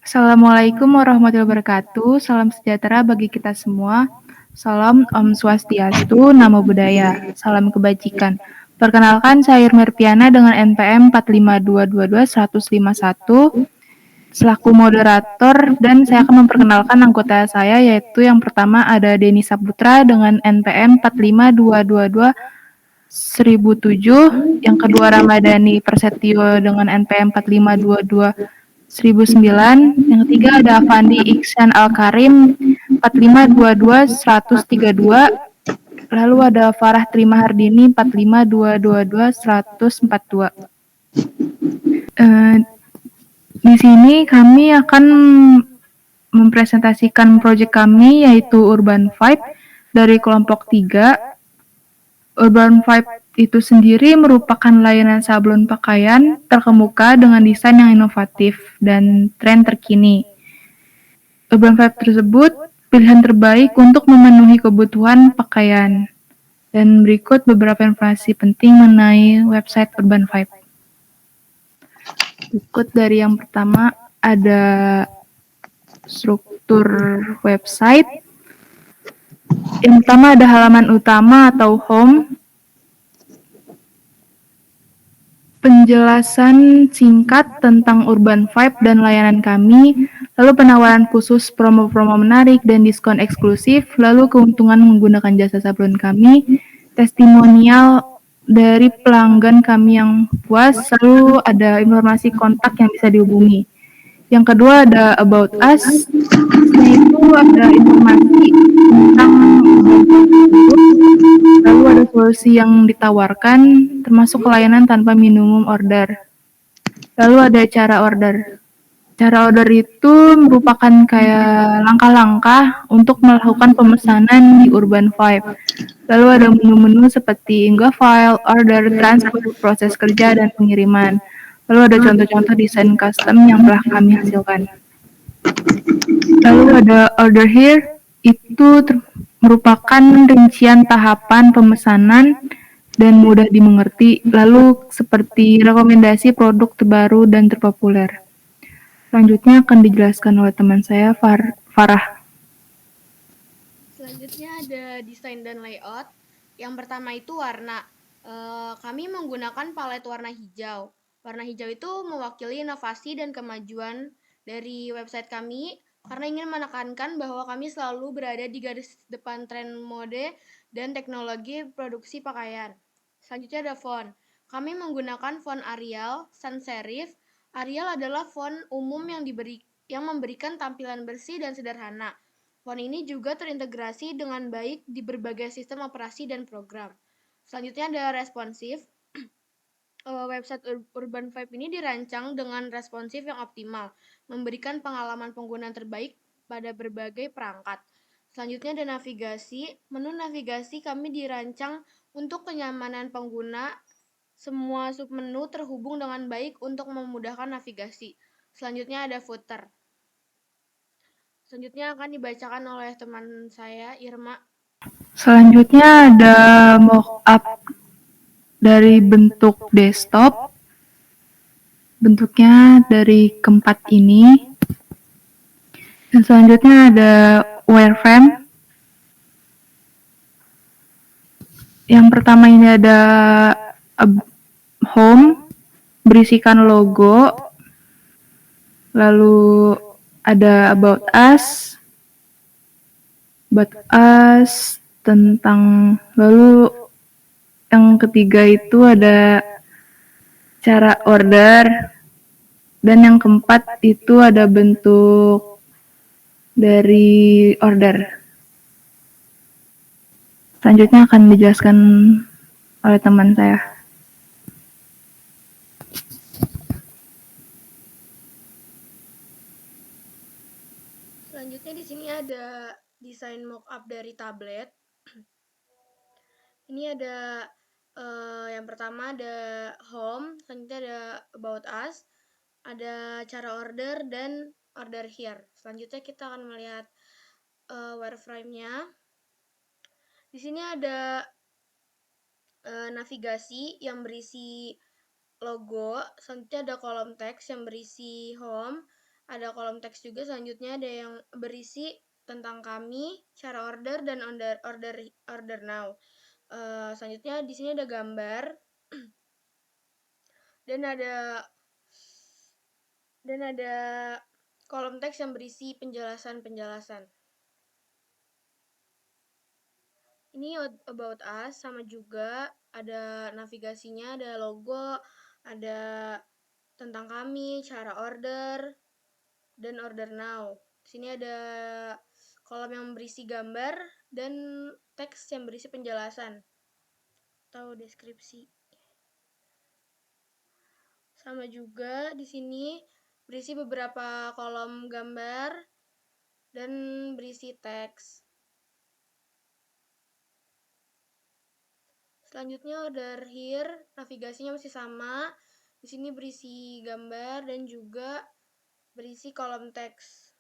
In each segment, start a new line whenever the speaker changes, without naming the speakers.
Assalamualaikum warahmatullahi wabarakatuh. Salam sejahtera bagi kita semua. Salam Om Swastiastu, Namo Buddhaya. Salam kebajikan. Perkenalkan, saya Irma Erpiana dengan NPM 45222151 selaku moderator, dan saya akan memperkenalkan anggota saya, yaitu yang pertama ada Denny Saputra dengan NPM 4522107, yang kedua Ramadhani Persetio dengan NPM 4522109, yang ketiga ada Afandi Iksan Al-Karim 4522132, lalu ada Farah Trima Hardini 452222142. Di sini kami akan mempresentasikan proyek kami, yaitu Urban Vibe dari kelompok 3. Urban Vibe itu sendiri merupakan layanan sablon pakaian terkemuka dengan desain yang inovatif dan tren terkini. Urban Vibe tersebut pilihan terbaik untuk memenuhi kebutuhan pakaian. Dan berikut beberapa informasi penting mengenai website Urban Vibe. Berikut dari yang pertama ada struktur website. Yang pertama ada halaman utama atau home. Penjelasan singkat tentang Urban Vibe dan layanan kami, lalu penawaran khusus, promo-promo menarik dan diskon eksklusif, lalu keuntungan menggunakan jasa sablon kami, testimonial dari pelanggan kami yang puas, lalu ada informasi kontak yang bisa dihubungi. Yang kedua ada About Us, itu ada informasi tentang lalu ada solusi yang ditawarkan, termasuk layanan tanpa minimum order. Lalu ada cara order. Cara order itu merupakan kayak langkah-langkah untuk melakukan pemesanan di Urban Vibe. Lalu ada menu-menu seperti unggah file, order, transfer, proses kerja, dan pengiriman. Lalu ada contoh-contoh desain custom yang telah kami hasilkan. Lalu ada order here, itu merupakan rincian tahapan pemesanan dan mudah dimengerti, lalu seperti rekomendasi produk terbaru dan terpopuler. Selanjutnya akan dijelaskan oleh teman saya, Farah.
Selanjutnya ada desain dan layout. Yang pertama itu warna. Kami menggunakan palet warna hijau. Warna hijau itu mewakili inovasi dan kemajuan dari website kami karena ingin menekankan bahwa kami selalu berada di garis depan tren mode dan teknologi produksi pakaian. Selanjutnya ada font. Kami menggunakan font Arial, sans serif. Arial adalah font umum yang memberikan tampilan bersih dan sederhana. Font ini juga terintegrasi dengan baik di berbagai sistem operasi dan program. Selanjutnya ada responsif. Website Urban Vibe ini dirancang dengan responsif yang optimal, memberikan pengalaman pengguna terbaik pada berbagai perangkat. Selanjutnya ada navigasi. Menu navigasi kami dirancang untuk kenyamanan pengguna. Semua submenu terhubung dengan baik untuk memudahkan navigasi. Selanjutnya ada footer. Selanjutnya akan dibacakan oleh teman saya, Irma.
Selanjutnya ada mockup dari bentuk desktop. Bentuknya dari keempat ini. Dan selanjutnya ada wireframe. Yang pertama ini ada home, berisikan logo, lalu ada about us tentang, lalu yang ketiga itu ada cara order, dan yang keempat itu ada bentuk dari order. Selanjutnya akan dijelaskan oleh teman saya.
Selanjutnya di sini ada desain mockup dari tablet. Ini ada yang pertama ada home, selanjutnya ada about us, ada cara order dan order here. Selanjutnya kita akan melihat wireframe-nya. Di sini ada navigasi yang berisi logo, selanjutnya ada kolom teks yang berisi home, Ada kolom teks juga, selanjutnya ada yang berisi tentang kami, cara order, dan order now. Selanjutnya di sini ada gambar dan ada kolom teks yang berisi penjelasan-penjelasan. Ini about us, sama juga ada navigasinya, ada logo, ada tentang kami, cara order, dan order now. Di sini ada kolom yang berisi gambar dan teks yang berisi penjelasan atau deskripsi. Sama juga di sini berisi beberapa kolom gambar dan berisi teks. Selanjutnya order here, navigasinya masih sama. Di sini berisi gambar dan juga berisi kolom teks.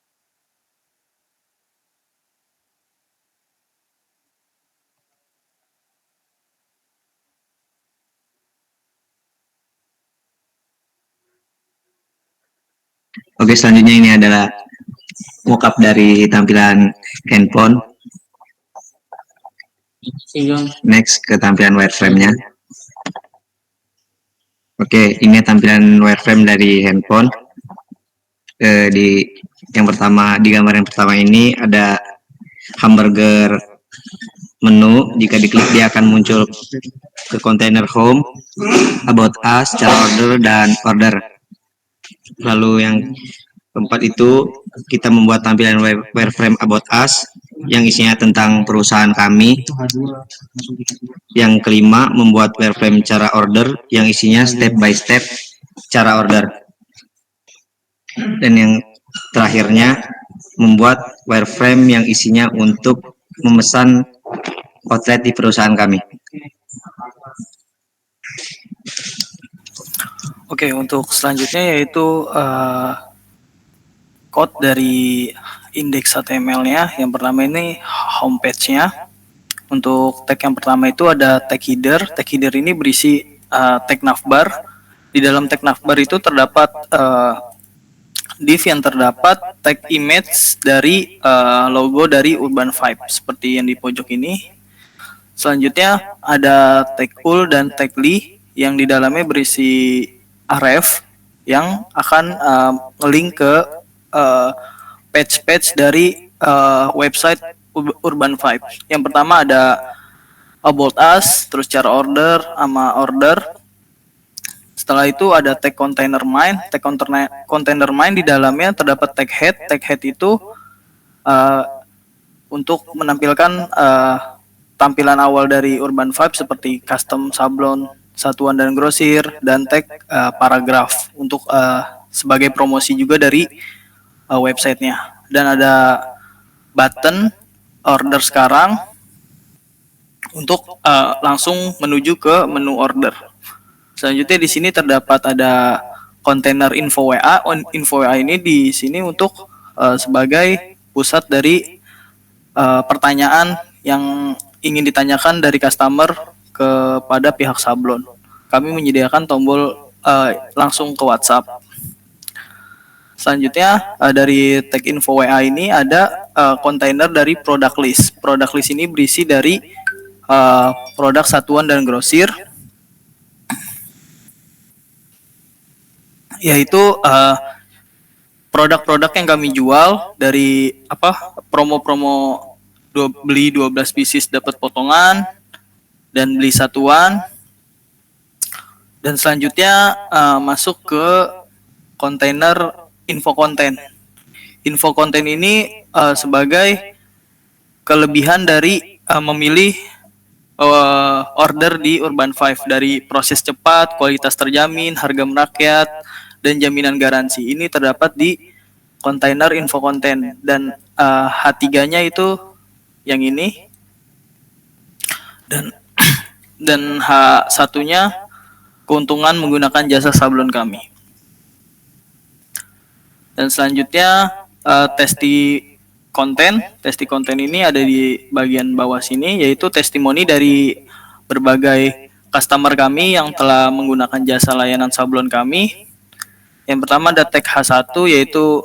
Oke, selanjutnya ini adalah mockup dari tampilan handphone. Next ke tampilan wireframe-nya. Oke, ini tampilan wireframe dari handphone. Di gambar yang pertama ini ada hamburger menu. Jika diklik dia akan muncul ke kontainer home, about us, cara order, dan order. Lalu yang keempat itu kita membuat tampilan wireframe about us yang isinya tentang perusahaan kami. Yang kelima, membuat wireframe cara order yang isinya step by step cara order. Dan yang terakhirnya, membuat wireframe yang isinya untuk memesan outlet di perusahaan kami.
Oke, untuk selanjutnya yaitu code dari indeks HTML-nya. Yang pertama ini homepage-nya. Untuk tag yang pertama itu ada tag header. Tag header ini berisi tag navbar. Di dalam tag navbar itu terdapat div yang terdapat tag image dari logo dari Urban Vibe seperti yang di pojok ini. Selanjutnya ada tag ul dan tag li yang di dalamnya berisi href yang akan nge-link ke page-page dari website Urban Vibe. Yang pertama ada about us, terus cara order sama order. Setelah itu ada tag container mine. Tag container mine di dalamnya terdapat tag head. Tag head itu untuk menampilkan tampilan awal dari Urban Vibe seperti custom, sablon, satuan dan grosir, dan tag paragraf untuk sebagai promosi juga dari websitenya. Dan ada button order sekarang untuk langsung menuju ke menu order. Selanjutnya di sini terdapat ada kontainer info WA. Info WA ini di sini untuk sebagai pusat dari pertanyaan yang ingin ditanyakan dari customer kepada pihak sablon. Kami menyediakan tombol langsung ke WhatsApp. Selanjutnya dari tag info WA ini ada kontainer dari product list. Product list ini berisi dari produk satuan dan grosir, yaitu produk-produk yang kami jual dari promo-promo beli 12 pieces dapat potongan dan beli satuan. Dan selanjutnya masuk ke kontainer info konten. Info konten ini sebagai kelebihan dari memilih order di Urban Vibe, dari proses cepat, kualitas terjamin, harga merakyat, dan jaminan garansi. Ini terdapat di kontainer info konten. Dan H3-nya itu yang ini. Dan H1-nya keuntungan menggunakan jasa sablon kami. Dan selanjutnya testi konten. Testi konten ini ada di bagian bawah sini, yaitu testimoni dari berbagai customer kami yang telah menggunakan jasa layanan sablon kami. Yang pertama ada tag H1 yaitu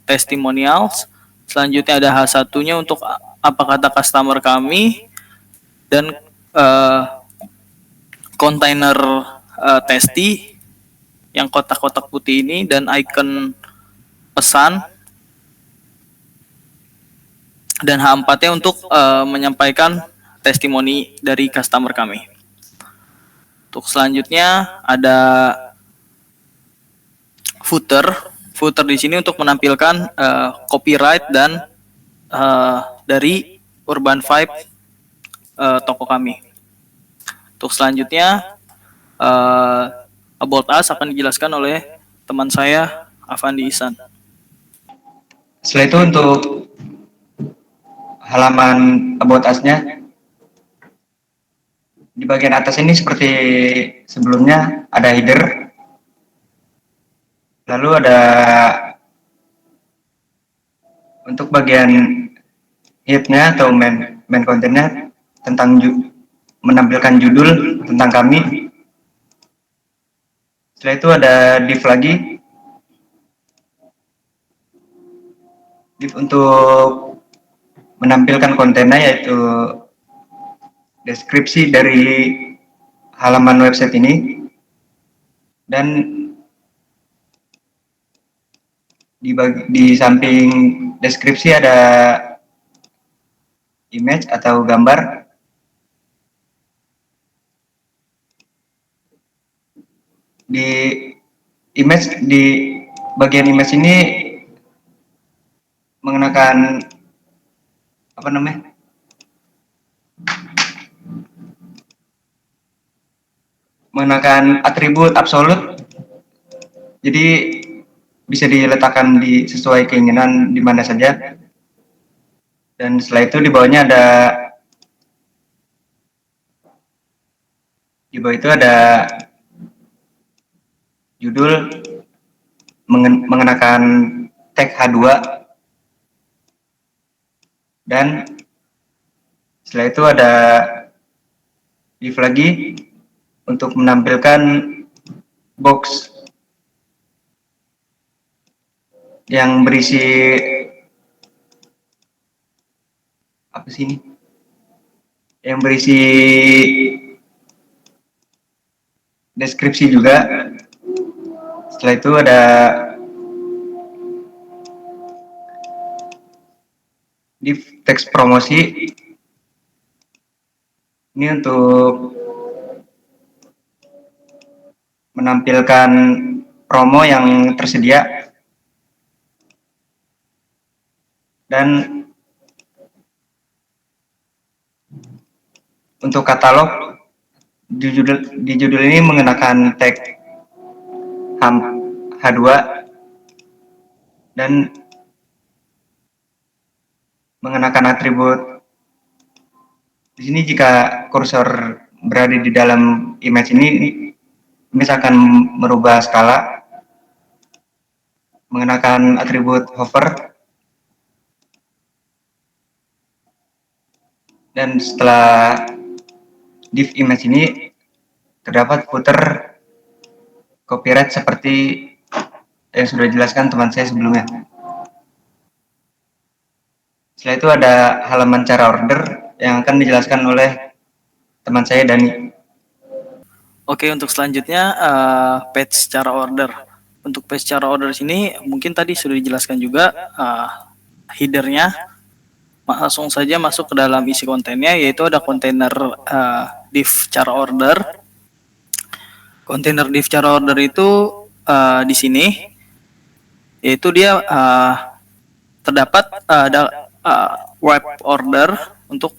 testimonials. Selanjutnya ada H1-nya untuk apa kata customer kami, dan kontainer testi yang kotak-kotak putih ini, dan icon pesan, dan H4-nya untuk menyampaikan testimoni dari customer kami. Untuk selanjutnya ada footer. Footer di sini untuk menampilkan copyright dan dari Urban Vibe toko kami. Untuk selanjutnya About Us akan dijelaskan oleh teman saya Afandi Ihsan.
Setelah itu untuk halaman About Us-nya, di bagian atas ini seperti sebelumnya ada header, lalu ada untuk bagian head-nya atau main kontennya tentang menampilkan judul tentang kami. Setelah itu ada div lagi, div untuk menampilkan kontennya yaitu deskripsi dari halaman website ini, dan di samping deskripsi ada image atau gambar. Di bagian image ini mengenakan mengenakan atribut absolut, jadi bisa diletakkan sesuai keinginan di mana saja. Dan setelah itu di bawahnya ada judul mengenakan tag H2, dan setelah itu ada div lagi untuk menampilkan box yang berisi deskripsi juga. Setelah itu ada div teks promosi, ini untuk menampilkan promo yang tersedia, dan untuk katalog di judul ini mengenakan tag H2, dan mengenakan atribut. Di sini jika kursor berada di dalam image ini, image akan merubah skala, mengenakan atribut hover, dan setelah div image ini terdapat footer copyright seperti yang sudah dijelaskan teman saya sebelumnya. Setelah itu ada halaman cara order yang akan dijelaskan oleh teman saya Dani.
Oke, untuk selanjutnya page cara order. Untuk page cara order sini mungkin tadi sudah dijelaskan juga headernya. Langsung saja masuk ke dalam isi kontennya, yaitu ada kontainer div cara order. Kontainer div cara order itu di sini, yaitu dia terdapat ada web order untuk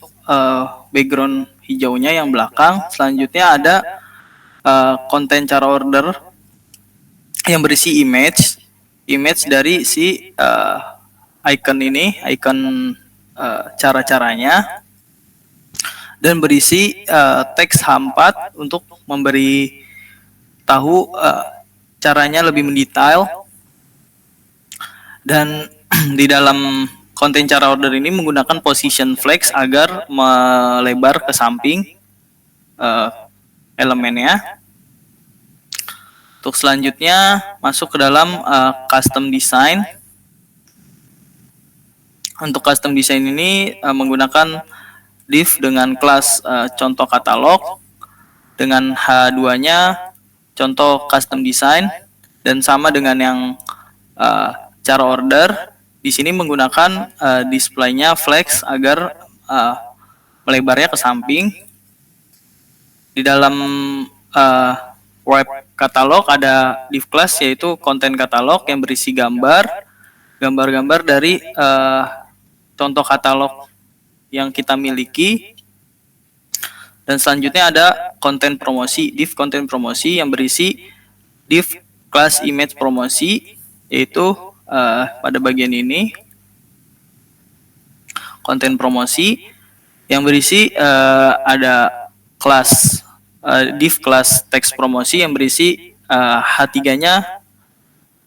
background hijaunya yang belakang. Selanjutnya ada konten cara order yang berisi image dari si icon ini, icon cara-caranya, dan berisi teks H4 untuk memberi tahu caranya lebih mendetail. Dan di dalam konten cara order ini menggunakan position flex agar melebar ke samping elemennya. Untuk selanjutnya masuk ke dalam custom design. Untuk custom design ini menggunakan div dengan kelas contoh katalog, dengan H2-nya contoh custom design, dan sama dengan yang cara order. Di sini menggunakan display-nya flex agar melebarnya ke samping. Di dalam web katalog ada div class, yaitu konten katalog yang berisi gambar-gambar dari contoh katalog yang kita miliki. Dan selanjutnya ada konten promosi, div konten promosi yang berisi div class image promosi, yaitu pada bagian ini konten promosi yang berisi ada kelas div kelas teks promosi yang berisi H3-nya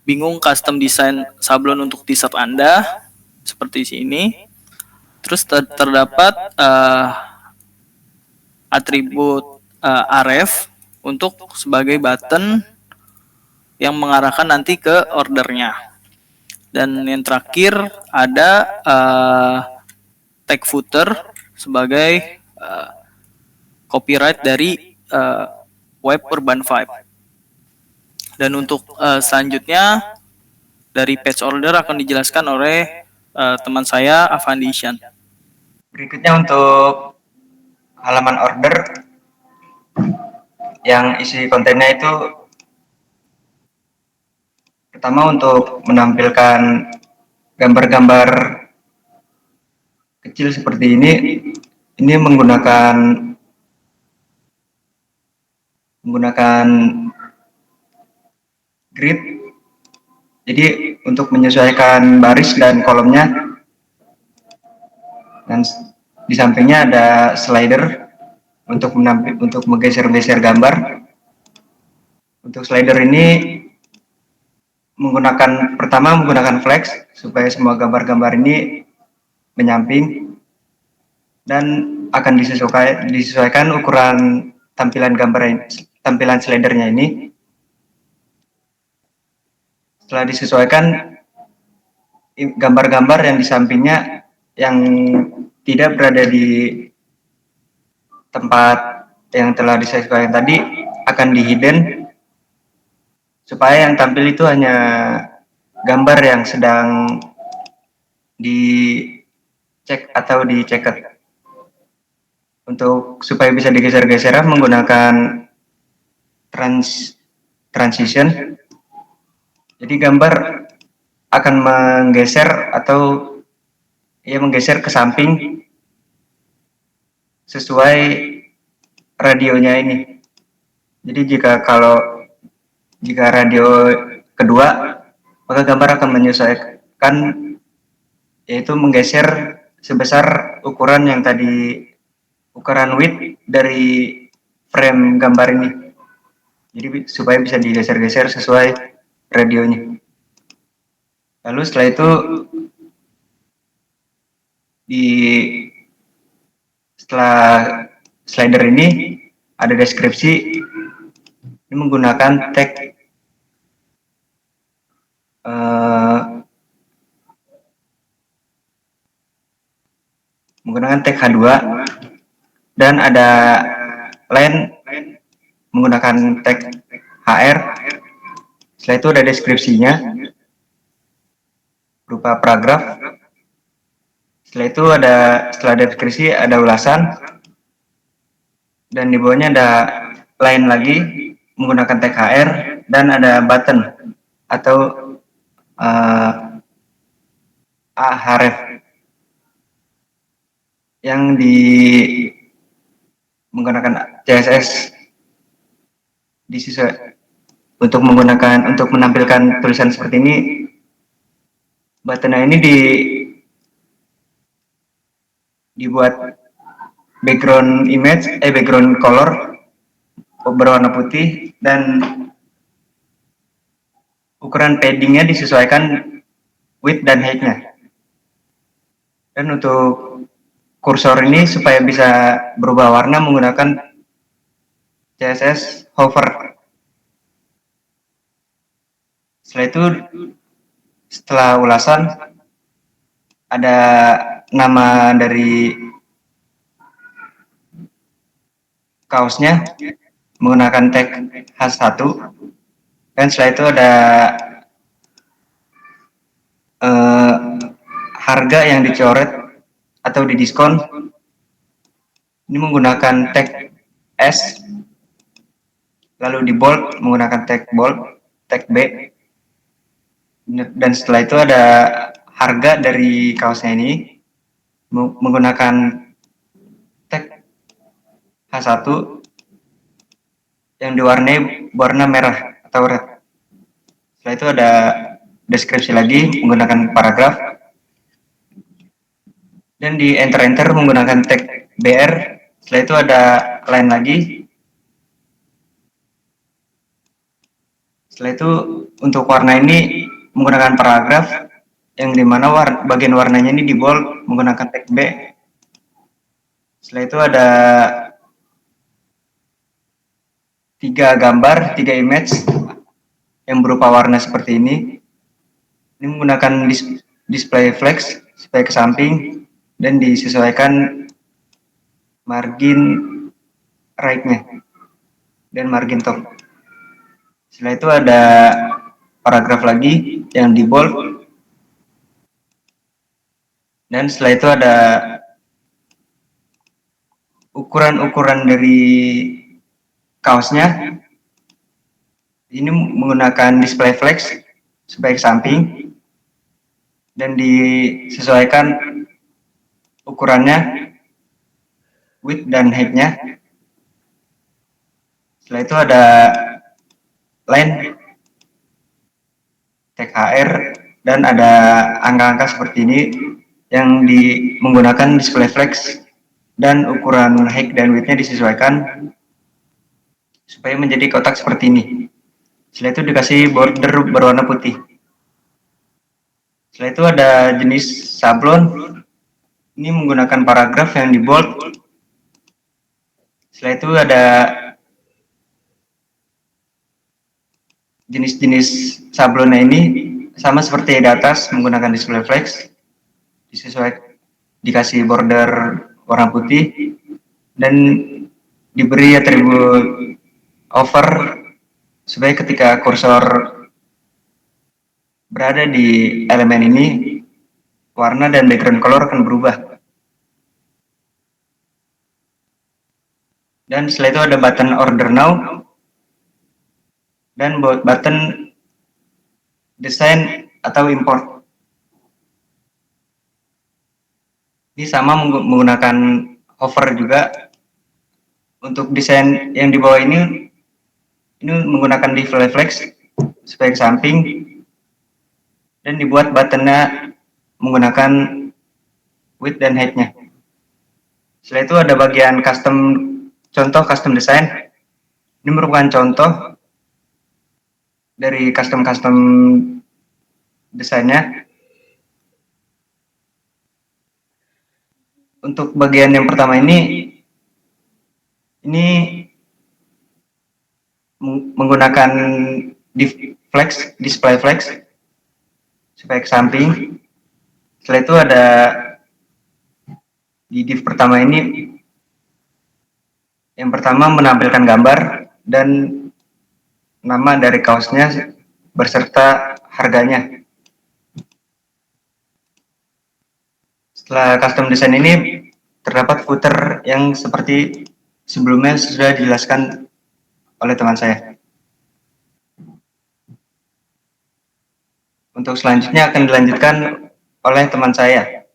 bingung custom design sablon untuk t-shirt Anda seperti sini. Terus terdapat atribut ref untuk sebagai button yang mengarahkan nanti ke ordernya. Dan yang terakhir ada tag footer sebagai copyright dari web Urban Vibe. Dan untuk selanjutnya dari page order akan dijelaskan oleh teman saya Avandishan.
Berikutnya untuk halaman order yang isi kontennya itu pertama untuk menampilkan gambar-gambar kecil seperti ini menggunakan grid. Jadi untuk menyesuaikan baris dan kolomnya, dan di sampingnya ada slider untuk menggeser-geser gambar. Untuk slider ini menggunakan flex supaya semua gambar-gambar ini menyamping, dan akan disesuaikan ukuran tampilan slidernya ini. Setelah disesuaikan, gambar-gambar yang di sampingnya yang tidak berada di tempat yang telah disesuaikan tadi akan di-hidden, supaya yang tampil itu hanya gambar yang sedang dicek atau diceket. Supaya bisa digeser-geser menggunakan transition. Jadi gambar akan menggeser ke samping sesuai radionya ini. Jadi jika radio kedua, maka gambar akan menyesuaikan, yaitu menggeser sebesar ukuran width dari frame gambar ini. Jadi supaya bisa digeser-geser sesuai radionya. Lalu setelah itu setelah slider ini ada deskripsi. Ini menggunakan tag H2, dan ada line menggunakan tag HR. Setelah itu ada deskripsinya berupa paragraf. Setelah itu setelah deskripsi ada ulasan, dan di bawahnya ada line lagi menggunakan tag HR, dan ada button atau href yang menggunakan CSS untuk menampilkan tulisan seperti ini. Buttonnya ini dibuat background color berwarna putih, dan ukuran paddingnya disesuaikan width dan height-nya. Dan untuk kursor ini supaya bisa berubah warna menggunakan CSS hover. Setelah itu, setelah ulasan, ada nama dari kaosnya menggunakan tag H1, dan setelah itu ada harga yang dicoret atau didiskon. Ini menggunakan tag S, lalu di bold menggunakan tag bold, tag B, dan setelah itu ada harga dari kaosnya ini menggunakan tag H1 yang diwarnai warna merah atau red. Setelah itu ada deskripsi lagi menggunakan paragraf, dan di enter menggunakan tag BR. Setelah itu ada line lagi. Setelah itu untuk warna ini menggunakan paragraf, yang dimana bagian warnanya ini di bold menggunakan tag B. Setelah itu ada 3 gambar, 3 image yang berupa warna seperti ini. Ini menggunakan display flex supaya ke samping dan disesuaikan margin right-nya dan margin top. Setelah itu ada paragraf lagi yang di bold, dan setelah itu ada ukuran-ukuran dari kaosnya. Ini menggunakan display flex supaya ke samping dan disesuaikan ukurannya, width dan height-nya. Setelah itu ada line, tag HR, dan ada angka-angka seperti ini yang menggunakan display flex, dan ukuran height dan width-nya disesuaikan supaya menjadi kotak seperti ini. Setelah itu dikasih border berwarna putih. Setelah itu ada jenis sablon. Ini menggunakan paragraf yang di bold. Setelah itu ada jenis-jenis sablonnya ini sama seperti di atas, menggunakan display flex, dikasih border warna putih, dan diberi atribut over supaya ketika kursor berada di elemen ini, warna dan background color akan berubah. Dan setelah itu ada button order now dan button design atau import. Ini sama menggunakan hover juga. Untuk desain yang di bawah ini menggunakan display flex supaya ke samping, dan dibuat buttonnya menggunakan width dan height-nya. Setelah itu ada bagian contoh custom design. Ini merupakan contoh dari custom desainnya. Untuk bagian yang pertama ini menggunakan display flex supaya ke samping. Setelah itu ada di div pertama ini, yang pertama menampilkan gambar dan nama dari kaosnya berserta harganya. Setelah custom design ini terdapat footer yang seperti sebelumnya sudah dijelaskan oleh teman saya. Untuk selanjutnya akan dilanjutkan oleh teman saya.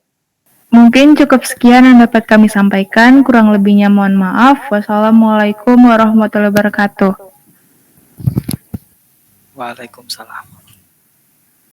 Mungkin cukup sekian yang dapat kami sampaikan, kurang lebihnya mohon maaf. Wassalamualaikum warahmatullahi wabarakatuh.
Waalaikumsalam.